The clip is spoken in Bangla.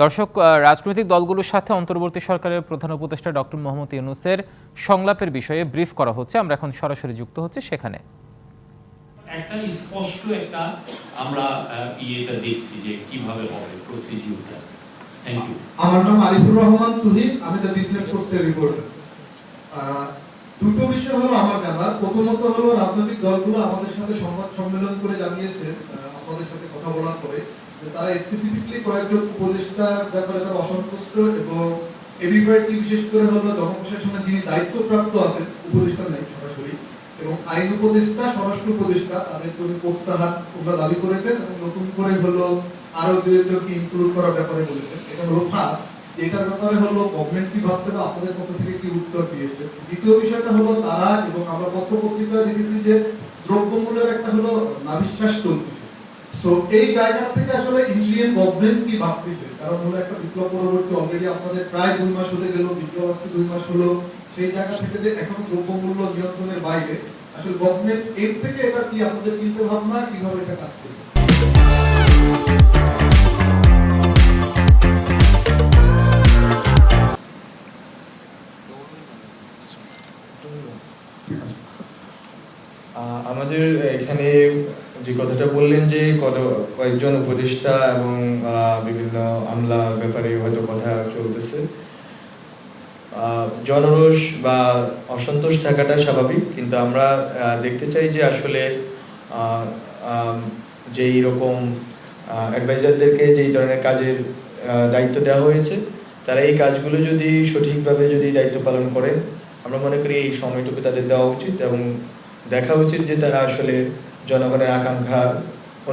দর্শক, রাজনৈতিক দলগুলোর সাথে অন্তর্বর্তী সরকারের প্রধান উপদেষ্টা ডক্টর মোহাম্মদ ইউনূসের সংলাপের বিষয়ে ব্রিফ করা হচ্ছে। আমরা এখন সরাসরি যুক্ত হচ্ছে সেখানে। একটা স্পষ্ট একটা আমরা ইয়েটা দেখছি যে কিভাবে হবে প্রসিডিউরটা। Thank you. আমার নাম আরিফুর রহমান তুহিন, আমি দ্য বিজনেস পোস্টের রিপোর্টার। দুটো বিষয় হলো আমার জানা। প্রথমত হলো রাজনৈতিক দলগুলো আমাদের সাথে সংবাদ সম্মেলন করে জানিয়েছে, আমাদের সাথে কথা বলার পরে, যে তারা স্পেসিফিকলি কয়েকজন উপদেষ্টার ব্যাপারে তারা অসন্তুষ্ট এবং এই বিষয়টি বিশেষ করে হলো জনপ্রশাসনের যিনি দায়িত্বপ্রাপ্ত আছেন, উপদেষ্টা নেই সরাসরি, এবং আইন উপদেষ্টা, স্বরাষ্ট্র উপদেষ্টা, তাদের জন্য প্রত্যাহার ওরা দাবি করেছেন এবং নতুন করে হলো আরো দুজনকে ইনক্লুড করার ব্যাপারে বলেছেন। এটা হলো ফার্স্ট। এটার ব্যাপারে হলো গভর্নমেন্ট কি ভাবছে বা আপনাদের পক্ষ থেকে কি উত্তর দিয়েছে। দ্বিতীয় বিষয়টা হলো তারা এবং আমরা পত্র-পত্রিকায় দেখেছি যে দ্রব্যমূল্যের একটা হলো নাভিশ্বাস চলতেছে। তো এই জায়গা থেকে আসলে ইন্ডিয়ান গভর্নমেন্ট কি ভাবতেছে, কারণ হলো একটা বিপ্লব পরবর্তী অলরেডি আপনাদের প্রায় 2 মাস হতে গেল, বিপ্লব আসতে 2 মাস হলো, সেই জায়গা থেকে যে এখন দ্রব্যমূল্য নিয়ন্ত্রণের বাইরে আসলে গভর্নমেন্ট এর থেকে এটা কি আপনাদের চিন্তা ভাবনা, কিভাবে এটা কাজ করবে? আমাদের এখানে যে কথাটা বললেন যে কয়েকজন উপদেষ্টা এবং বিভিন্ন আমলার ব্যাপারে হয়তো কথা চলতেছে, জনরোষ বা অসন্তোষ থাকাটা স্বাভাবিক, কিন্তু আমরা দেখতে চাই যে আসলে যেই রকম অ্যাডভাইজারদেরকে যেই ধরনের কাজের দায়িত্ব দেওয়া হয়েছে, তারা এই কাজগুলো যদি সঠিকভাবে যদি দায়িত্ব পালন করেন, আমরা মনে করি এই সময়টুকু তাদের দেওয়া উচিত এবং দেখা উচিত যে তারা আসলে জনগণের আকাঙ্ক্ষা